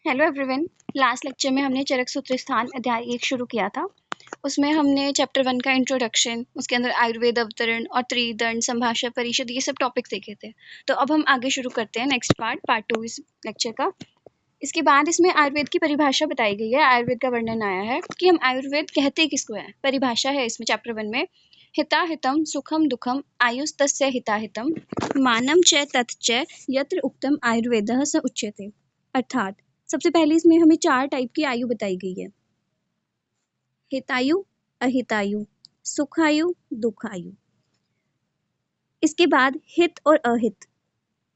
Hello everyone. Last lecture में हमने चरक सूत्र स्थान अध्याय 1 शुरू किया था। उसमें हमने चैप्टर 1 का इंट्रोडक्शन, उसके अंदर आयुर्वेद अवतरण और त्रिदंड संभाषा परिषद ये सब टॉपिक्स देखे थे। तो अब हम आगे शुरू करते हैं नेक्स्ट पार्ट 2 इस लेक्चर का। इसके बाद इसमें आयुर्वेद की परिभाषा बताई गई है। आयुर्वेद का वर्णन आया है कि हम आयुर्वेद कहते किसको है। परिभाषा है इसमें चैप्टर 1 में, हिता हितम सुखम दुखम आयुस्तस्य हिता हितम मानम च तत् च यत्र उक्तम आयुर्वेदः स उच्यते। अर्थात सबसे पहले इसमें हमें 4 टाइप की आयु बताई गई है। हितायु, अहितायु, सुखायु, दुखायु। इसके बाद हित और अहित,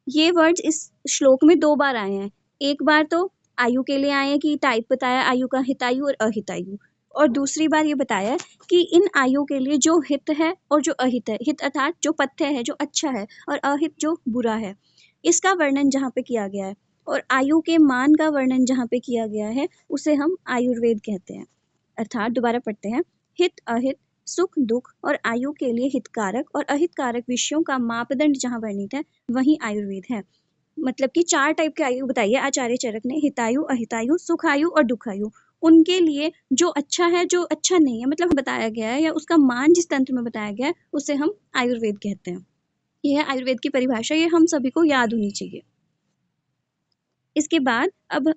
ये वर्ड्स इस श्लोक में 2 बार आए हैं। एक बार तो आयु के लिए आए हैं कि टाइप बताया आयु का, हितायु और अहितायु, और दूसरी बार ये बताया कि इन आयु के लिए जो हित है और जो अहित है, हित अर्थात जो पथ्य है जो अच्छा है और अहित जो बुरा है, इसका वर्णन जहाँ पे किया गया है और आयु के मान का वर्णन जहाँ पे किया गया है उसे हम आयुर्वेद कहते हैं। अर्थात दोबारा पढ़ते हैं, हित अहित सुख दुख और आयु के लिए हितकारक और अहितकारक विषयों का मापदंड जहाँ वर्णित है वही आयुर्वेद है। मतलब कि 4 टाइप के आयु बताई है आचार्य चरक ने, हितायु, अहितायु, सुखायु और दुखायु। उनके लिए जो अच्छा है जो अच्छा नहीं है, मतलब बताया गया है या उसका मान जिस तंत्र में बताया गया है उसे हम आयुर्वेद कहते हैं। यह है आयुर्वेद की परिभाषा, ये हम सभी को याद होनी चाहिए। इसके बाद अब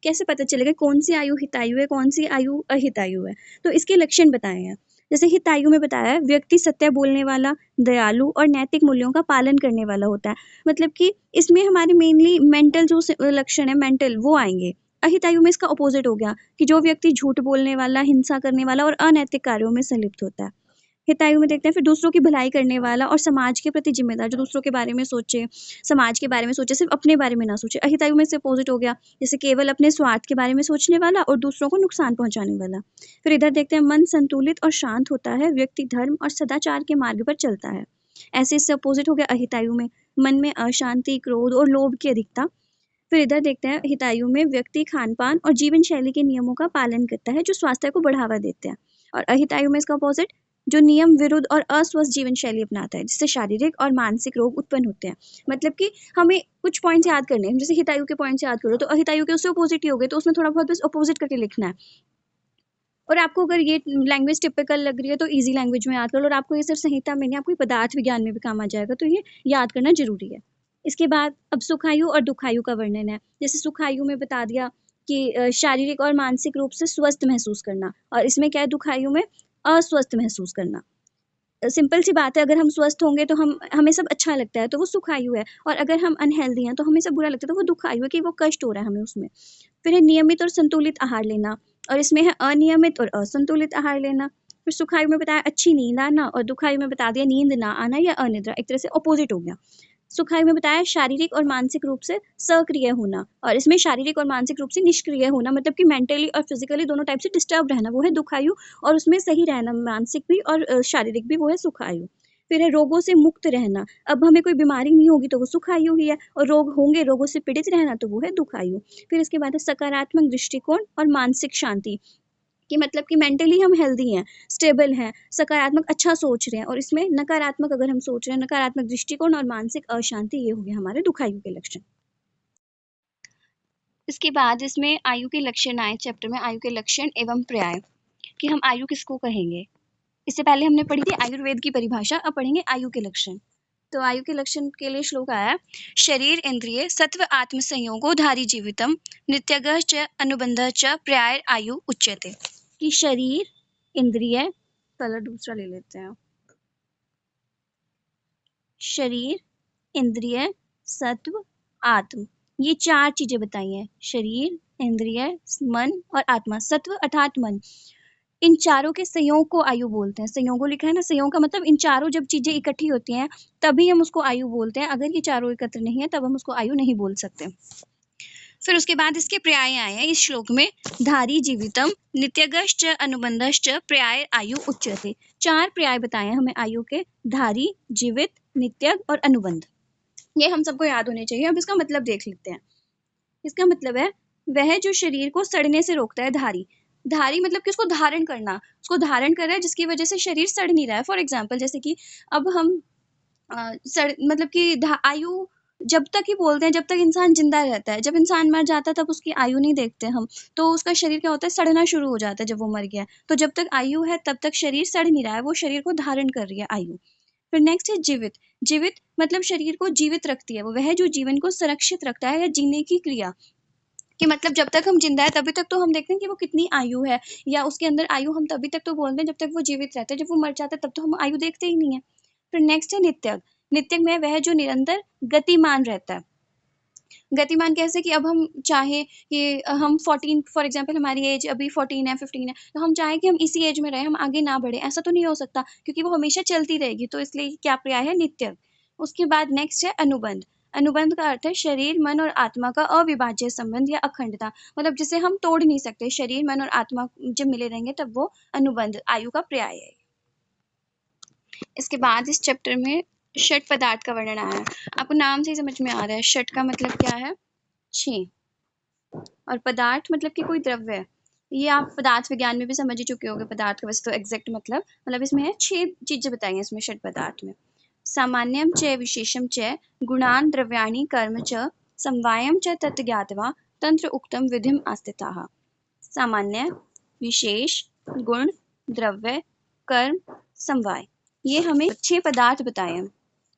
कैसे पता चलेगा कौन सी आयु हितायु है कौन सी आयु अहितायु है, तो इसके लक्षण बताए हैं। जैसे हितायु में बताया है, व्यक्ति सत्य बोलने वाला, दयालु और नैतिक मूल्यों का पालन करने वाला होता है। मतलब कि इसमें हमारे मेनली मेंटल जो लक्षण है मेंटल वो आएंगे। अहितायु में इसका अपोजिट हो गया कि जो व्यक्ति झूठ बोलने वाला, हिंसा करने वाला और अनैतिक कार्यों में संलिप्त होता है। हितायु में देखते हैं फिर दूसरों की भलाई करने वाला और समाज के प्रति जिम्मेदार, जो दूसरों के बारे में सोचे, समाज के बारे में सोचे, सिर्फ अपने बारे में ना सोचे। अहितायु में से अपोजिट हो गया, जैसे केवल अपने स्वार्थ के बारे में सोचने वाला और दूसरों को नुकसान पहुंचाने वाला। फिर इधर देखते हैं मन संतुलित और शांत होता है, व्यक्ति धर्म और सदाचार के मार्ग पर चलता है। ऐसे इससे अपोजिट हो गया अहितायु में, मन में अशांति, क्रोध और लोभ की अधिकता। फिर इधर देखते हैं हितायु में व्यक्ति खान पान और जीवन शैली के नियमों का पालन करता है जो स्वास्थ्य को बढ़ावा देते हैं। और अहितायु में इसका अपोजिट, जो नियम विरुद्ध और अस्वस्थ जीवन शैली अपनाता है जिससे शारीरिक और मानसिक रोग उत्पन्न होते हैं। मतलब कि हमें कुछ पॉइंट्स याद करने हैं, जैसे हितायु के पॉइंट्स याद करो तो अहितायु के उससे अपोजिट ही हो गए, तो उसमें थोड़ा बहुत बस अपोजिट करके लिखना है। और आपको अगर ये लैंग्वेज टिपिकल लग रही है तो इजी लैंग्वेज में याद कर लो, और आपको ये सिर्फ संहिता में नहीं, आपको पदार्थ विज्ञान में भी काम आ जाएगा, तो ये याद करना जरूरी है। इसके बाद अब सुखायु और दुखायु का वर्णन है। जैसे सुखायु में बता दिया कि शारीरिक और मानसिक रूप से स्वस्थ महसूस करना, और इसमें क्या है दुखायु में अस्वस्थ महसूस करना। सिंपल सी बात है, अगर हम स्वस्थ होंगे तो हमें सब अच्छा लगता है तो वो सुखायु है, और अगर हम अनहेल्दी हैं तो हमें सब बुरा लगता है तो वो दुखायु है कि वो कष्ट हो रहा है हमें उसमें। फिर है नियमित और संतुलित आहार लेना, और इसमें है अनियमित और असंतुलित आहार लेना। फिर सुखायु में बताया अच्छी नींद आना, और दुखायु में बता दिया नींद ना आना या अनिद्रा, एक तरह से अपोजिट हो गया। सुखायु में बताया शारीरिक और मानसिक रूप से सक्रिय होना, और इसमें शारीरिक और मानसिक रूप से निष्क्रिय होना, मतलब कि मेंटली और फिजिकली दोनों टाइप से डिस्टर्ब रहना, वो है दुखायु। और उसमें सही रहना मानसिक भी और शारीरिक भी, वो है सुखायु। फिर है रोगों से मुक्त रहना, अब हमें कोई बीमारी नहीं होगी तो वो सुखायु ही है, और रोग होंगे, रोगों से पीड़ित रहना तो वो है दुखायु। फिर इसके बाद है सकारात्मक दृष्टिकोण और मानसिक शांति, कि मतलब कि मेंटली हम हेल्दी हैं, स्टेबल हैं, सकारात्मक अच्छा सोच रहे हैं, और इसमें नकारात्मक अगर हम सोच रहे हैं, नकारात्मक दृष्टिकोण और मानसिक अशांति, ये हो गए हमारे दुखायु के लक्षण। इसके बाद इसमें आयु के लक्षण आए चैप्टर में, आयु के लक्षण एवं पर्याय, कि हम आयु किसको कहेंगे। इससे पहले हमने पढ़ी थी आयुर्वेद की परिभाषा, अब पढ़ेंगे आयु के लक्षण। तो आयु के लक्षण के लिए श्लोक आया, शरीर इंद्रिय सत्व आत्म संयोगो धारी जीवितम नित्यगः च अनुबंधः च पर्याय आयु उच्यते। कि शरीर इंद्रिय, पहले दूसरा ले लेते हैं, शरीर इंद्रिय सत्व आत्म, ये 4 चीजें बताई हैं। शरीर इंद्रिय मन और आत्मा, सत्व अर्थात मन, इन चारों के संयोग को आयु बोलते हैं। संयोगो लिखा है ना, संयोग का मतलब इन चारों जब चीजें इकट्ठी होती हैं तभी हम उसको आयु बोलते हैं, अगर ये चारों एकत्र नहीं है तब हम उसको आयु नहीं बोल सकते। फिर उसके बाद इसके पर्याय आए हैं इस श्लोक में, धारी जीवितम नित्यगश्च अनुबंधश्च पर्याय आयु उच्यते। 4 पर्याय बताए हमें आयु के, धारी, जीवित, नित्यग और अनुबंध। ये हम सबको याद होने चाहिए। अब इसका मतलब देख लेते हैं। इसका मतलब है वह जो शरीर को सड़ने से रोकता है, धारी। धारी मतलब कि उसको धारण करना, उसको धारण कर रहा है जिसकी वजह से शरीर सड़ नहीं रहा है। फॉर एग्जाम्पल जैसे कि अब हम मतलब कि आयु जब तक ही बोलते हैं जब तक इंसान जिंदा रहता है, जब इंसान मर जाता है तब उसकी आयु नहीं देखते हम, तो उसका शरीर क्या होता है, सड़ना शुरू हो जाता है जब वो मर गया है। तो जब तक आयु है तब तक शरीर सड़ नहीं रहा है, वो शरीर को धारण कर रही है आयु। फिर नेक्स्ट है जीवित। जीवित मतलब शरीर को जीवित रखती है वो, वह जो जीवन को सुरक्षित रखता है या जीने की क्रिया, कि मतलब जब तक हम जिंदा है तभी तक तो हम देखते हैं कि वो कितनी आयु है, या उसके अंदर आयु हम तभी तक तो बोलते हैं जब तक वो जीवित रहता है, जब वो मर जाता है तब तो हम आयु देखते ही नहीं है। फिर नेक्स्ट है नित्यक। नित्यक में वह जो निरंतर गतिमान रहता है। गतिमान कैसे, कि अब हम चाहे कि हम 14 फॉर एग्जांपल हमारी एज अभी 14 है 15 है, तो हम चाहें कि हम इसी एज में रहें, हम आगे ना बढ़े, ऐसा तो नहीं हो सकता क्योंकि वो हमेशा चलती रहेगी, तो इसलिए क्या पर्याय है, नित्य। उसके बाद नेक्स्ट है अनुबंध। अनुबंध का अर्थ है शरीर मन और आत्मा का अविभाज्य संबंध या अखंडता, मतलब जिसे हम तोड़ नहीं सकते, शरीर मन और आत्मा जब मिले रहेंगे तब वो अनुबंध आयु का पर्याय है। इसके बाद इस चैप्टर में षट पदार्थ का वर्णन आया है। आपको नाम से ही समझ में आ रहा है, षट का मतलब क्या है, 6, और पदार्थ मतलब कि कोई द्रव्य है। ये आप पदार्थ विज्ञान में भी समझ ही चुके होंगे पदार्थ का, वैसे तो एग्जैक्ट मतलब इसमें है 6 चीजें बताई हैं इसमें षट पदार्थ में। सामान्यम च विशेषम च गुणान द्रव्याणि कर्म च समवायम च तत् ज्ञात्वा तंत्र उक्तम विधिम आस्थिताः। सामान्य, विशेष, गुण, द्रव्य, कर्म, समवाय, ये हमें 6 पदार्थ बताए हैं।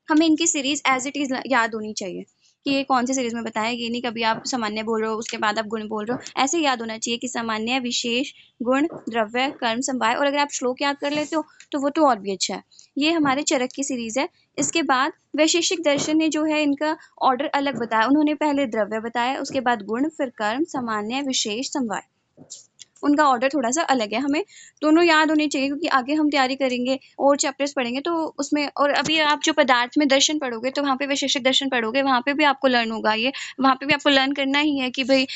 हमें इनकी सीरीज एज इट इज याद होनी चाहिए कि ये कौन सी सीरीज में बताया, ये नहीं कभी आप सामान्य बोल रहे हो उसके बाद आप गुण बोल रहे हो, ऐसे याद होना चाहिए कि सामान्य, विशेष, गुण, द्रव्य, कर्म, समवाय, और अगर आप श्लोक याद कर लेते हो तो वो तो और भी अच्छा है। ये हमारे चरक की सीरीज है। इसके बाद वैशेषिक दर्शन ने जो है इनका ऑर्डर अलग बताया, उन्होंने पहले द्रव्य बताया, उसके बाद गुण, फिर कर्म, सामान्य, विशेष, समवाय, उनका ऑर्डर थोड़ा सा अलग है। हमें दोनों याद होने चाहिए क्योंकि आगे हम तैयारी करेंगे और चैप्टर्स पढ़ेंगे तो उसमें, और अभी आप जो पदार्थ में दर्शन पढ़ोगे तो वहाँ पे वैशेषिक दर्शन पढ़ोगे, वहाँ पे भी आपको लर्न होगा, ये वहाँ पे भी आपको लर्न करना ही है कि भाई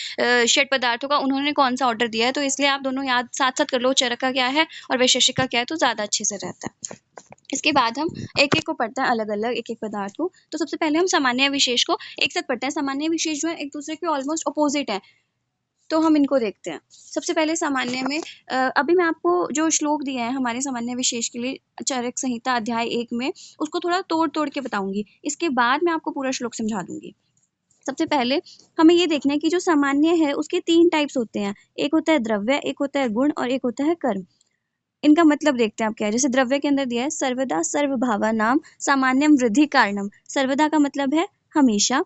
षट पदार्थों का उन्होंने कौन सा ऑर्डर दिया है, तो इसलिए आप दोनों याद साथ साथ कर लो, चरक का क्या है और वैशेषिक का क्या है, तो ज़्यादा अच्छे से रहता है। इसके बाद हम एक एक को पढ़ते हैं, अलग अलग एक एक पदार्थ को। तो सबसे पहले हम सामान्य विशेष को एक साथ पढ़ते हैं। सामान्य विशेष जो है एक दूसरे के ऑलमोस्ट अपोजिट है, तो हम इनको देखते हैं। सबसे पहले सामान्य में अभी मैं आपको जो श्लोक दिया है हमारे सामान्य विशेष के लिए चरक संहिता अध्याय 1 में, उसको थोड़ा तोड़ तोड़ के बताऊंगी, इसके बाद मैं आपको पूरा श्लोक समझा दूंगी। सबसे पहले हमें ये देखना है कि जो सामान्य है उसके 3 टाइप्स होते हैं, एक होता है द्रव्य, एक होता है गुण और एक होता है कर्म। इनका मतलब देखते हैं आप क्या है। जैसे द्रव्य के अंदर दिया है सर्वदा सर्वभावा नाम सामान्यम वृद्धि कारणम। सर्वदा का मतलब है हमेशा,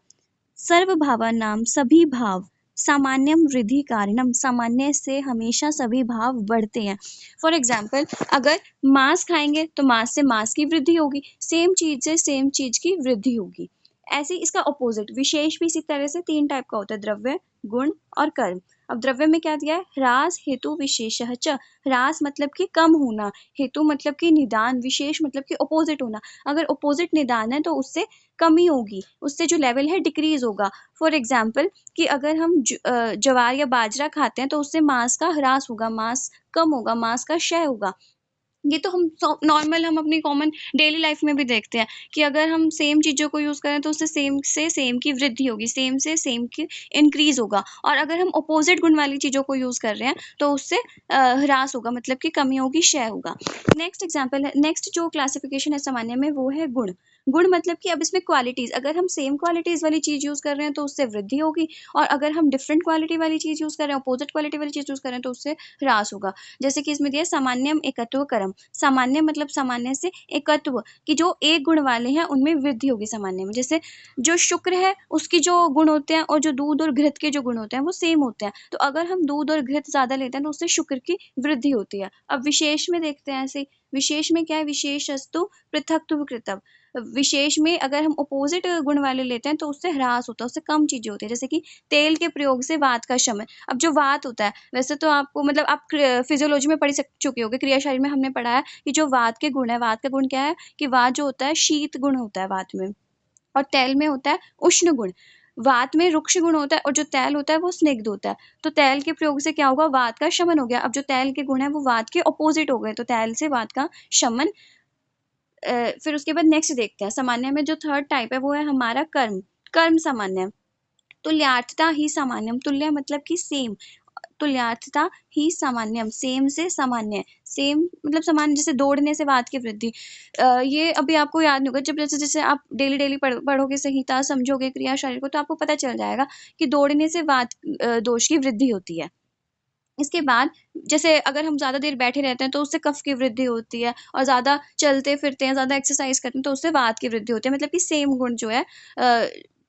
सर्वभावा नाम सभी भाव, सामान्यम वृद्धि कारणम सामान्य से हमेशा सभी भाव बढ़ते हैं। फॉर एग्जाम्पल अगर मांस खाएंगे तो मांस से मांस की वृद्धि होगी, सेम चीज से सेम चीज की वृद्धि होगी। ऐसे इसका ऑपोजिट विशेष भी इसी तरह से 3 टाइप का होता है, द्रव्य, गुण और कर्म। अब द्रव्य में क्या दिया है, ह्रास हेतु विशेषः च। ह्रास मतलब कि कम होना, हेतु मतलब कि निदान, विशेष मतलब कि ऑपोजिट होना। अगर ऑपोजिट निदान है तो उससे कमी होगी, उससे जो लेवल है डिक्रीज होगा। फॉर एग्जाम्पल कि अगर हम ज्वार या बाजरा खाते हैं तो उससे मांस का ह्रास होगा, मांस कम होगा, मांस का क्षय होगा। ये तो हम नॉर्मल हम अपनी कॉमन डेली लाइफ में भी देखते हैं कि अगर हम सेम चीज़ों को यूज़ करें तो उससे सेम से सेम की वृद्धि होगी, सेम से सेम की इंक्रीज होगा, और अगर हम अपोजिट गुण वाली चीज़ों को यूज़ कर रहे हैं तो उससे ह्रास होगा, मतलब कि कमी होगी, क्षय होगा। नेक्स्ट एग्जाम्पल है, नेक्स्ट जो क्लासिफिकेशन है सामान्य में वो है गुण। गुण मतलब कि अब इसमें क्वालिटीज, अगर हम सेम क्वालिटीज वाली चीज़ यूज़ कर रहे हैं तो उससे वृद्धि होगी, और अगर हम डिफरेंट क्वालिटी वाली चीज़ यूज़ कर रहे हैं, अपोजिट क्वालिटी वाली चीज़ यूज़ कर रहे हैं तो उससे ह्रास होगा। जैसे कि इसमें दिया सामान्यम एकत्व करम। सामान्य मतलब सामान्य से एकत्व, कि जो एक गुण वाले हैं उनमें वृद्धि होगी सामान्य में। जैसे जो शुक्र है उसकी जो गुण होते हैं और जो दूध और घृत के जो गुण होते हैं वो सेम होते हैं, तो अगर हम दूध और घृत ज्यादा लेते हैं तो उससे शुक्र की वृद्धि होती है। अब विशेष में देखते हैं ऐसे, विशेष में क्या है, विशेषस्तु पृथक्त्व कृतम्। विशेष में अगर हम अपोजिट गुण वाले लेते हैं तो उससे ह्रास होता है, उससे कम चीजें होती है। जैसे कि तेल के प्रयोग से वात का शमन। अब जो वात होता है, वैसे तो आपको मतलब आप फिजियोलॉजी में पढ़ चुके होंगे, क्रिया शरीर में हमने पढ़ा है कि जो वात के गुण है, वात का गुण क्या है कि वात जो होता है शीत गुण होता है वात में, और तैल में होता है उष्ण गुण। वात में रुक्ष गुण होता है और जो तैल होता है वो स्निग्ध होता है। तो तैल के प्रयोग से क्या होगा, वात का शमन हो गया। अब जो तैल के गुण है वो वात के ऑपोजिट हो गए, तो तैल से वात का शमन। फिर उसके बाद नेक्स्ट देखते हैं सामान्य में जो थर्ड टाइप है वो है हमारा कर्म। कर्म सामान्य, तुल्यार्थता ही सामान्यम। तुल्य मतलब कि सेम, तुल्यार्थता ही सामान्यम, सेम से सामान्य, सेम मतलब सामान्य, जैसे दौड़ने से वात की वृद्धि। ये अभी आपको याद नहीं होगा, जब जैसे जैसे आप डेली पढ़ोगे संहिता, समझोगे क्रिया शरीर को, तो आपको पता चल जाएगा कि दौड़ने से वात दोष की वृद्धि होती है। इसके बाद जैसे अगर हम ज़्यादा देर बैठे रहते हैं तो उससे कफ की वृद्धि होती है, और ज़्यादा चलते फिरते हैं, ज़्यादा एक्सरसाइज करते हैं तो उससे वात की वृद्धि होती है। मतलब कि सेम गुण जो है,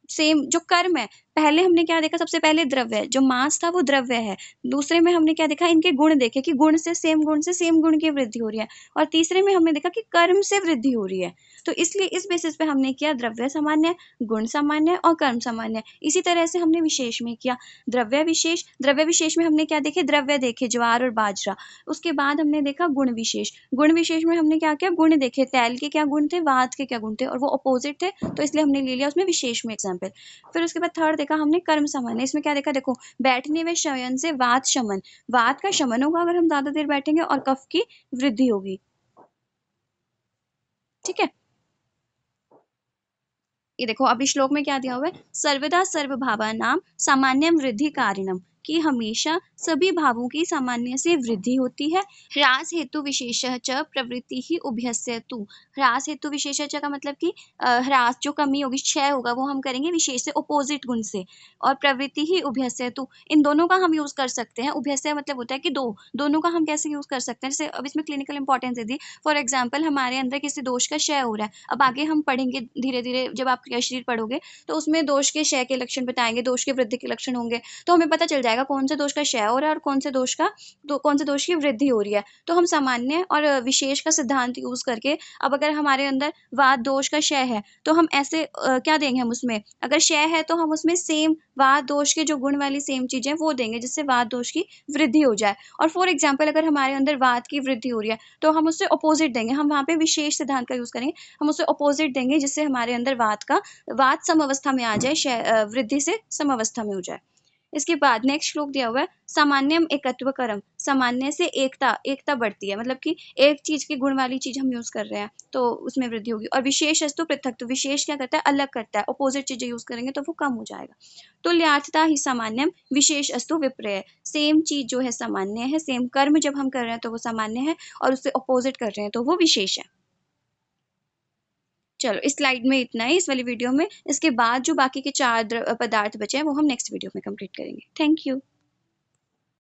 सेम जो कर्म है, पहले हमने क्या देखा, सबसे पहले द्रव्य, जो मास था वो द्रव्य है। दूसरे में हमने क्या देखा, इनके गुण देखे कि गुण से सेम गुण की वृद्धि हो रही है। और तीसरे में हमने देखा कि कर्म से वृद्धि हो रही है। तो इसलिए इस बेसिस पे हमने किया द्रव्य सामान्य, गुण सामान्य और कर्म सामान्य। इसी तरह से हमने विशेष में किया द्रव्य विशेष में हमने क्या देखे, द्रव्य देखे, ज्वार और बाजरा। उसके बाद हमने देखा गुण विशेष में हमने क्या किया, गुण देखे, तैल के क्या गुण थे, वात के क्या गुण थे, और वो अपोजिट थे, तो इसलिए हमने ले लिया उसमें विशेष में एग्जाम्पल। फिर उसके बाद थर्ड देखा हमने कर्म सामान्य। इसमें क्या देखा, देखो, बैठने में शयन से वात शमन, वात का शमन होगा अगर हम ज्यादा देर बैठेंगे, और कफ की वृद्धि होगी। ठीक है, ये देखो अभी श्लोक में क्या दिया हुआ है, सर्वदा सर्वभावानां सामान्यम वृद्धि कारिणम, कि हमेशा सभी भावों की सामान्य से वृद्धि होती है। ह्रास हेतु विशेषः च प्रवृत्ति ही उभयस्य तु। ह्रास हेतु विशेषः च का मतलब कि ह्रास जो कमी होगी, क्षय होगा, वो हम करेंगे विशेष से, अपोजिट गुण से। और प्रवृत्ति ही उभयस्य तु, इन दोनों का हम यूज कर सकते हैं। उभयस्य मतलब होता है कि दोनों का हम कैसे यूज कर सकते हैं। जैसे अब इसमें clinical importance they the, for example हमारे अंदर किसी दोष का क्षय हो रहा है। अब आगे हम पढ़ेंगे धीरे धीरे, जब आप क्रिया शरीर पढ़ोगे तो उसमें दोष के क्षय के लक्षण बताएंगे, दोष के वृद्धि के लक्षण होंगे, तो हमें पता चल जाएगा कौन से दोष का क्षय हो रहा है और कौन से दोष की वृद्धि हो रही है। तो हम सामान्य और विशेष का सिद्धांत यूज करके, अब अगर हमारे अंदर वात दोष का क्षय है तो हम ऐसे क्या देंगे, हम उसमें अगर क्षय है तो हम उसमें सेम वात दोष के जो गुण वाली सेम चीजें वो देंगे, जिससे वात दोष की वृद्धि हो जाए। और फॉर एग्जाम्पल अगर हमारे अंदर वात की वृद्धि हो रही है तो हम उससे अपोजिट देंगे, हम वहां पे विशेष सिद्धांत का यूज करेंगे, हम उससे अपोजिट देंगे, जिससे हमारे अंदर वात सम अवस्था में आ जाए, वृद्धि से सम अवस्था में हो जाए। इसके बाद नेक्स्ट श्लोक दिया हुआ है, सामान्यम एकत्व करम, सामान्य से एकता बढ़ती है, मतलब कि एक चीज की गुण वाली चीज हम यूज कर रहे हैं तो उसमें वृद्धि होगी। और विशेष अस्तु पृथक, तो विशेष क्या करता है, अलग करता है, अपोजिट चीजें यूज करेंगे तो वो कम हो जाएगा। तुल्यार्थता ही सामान्यम विशेष अस्तु विपर्य, सेम चीज जो है सामान्य है, सेम कर्म जब हम कर रहे हैं तो वो सामान्य है, और उससे अपोजिट कर रहे हैं तो वो विशेष है। चलो इस स्लाइड में इतना ही, इस वाली वीडियो में। इसके बाद जो बाकी के 4 पदार्थ बचे हैं वो हम नेक्स्ट वीडियो में कंप्लीट करेंगे। Thank you.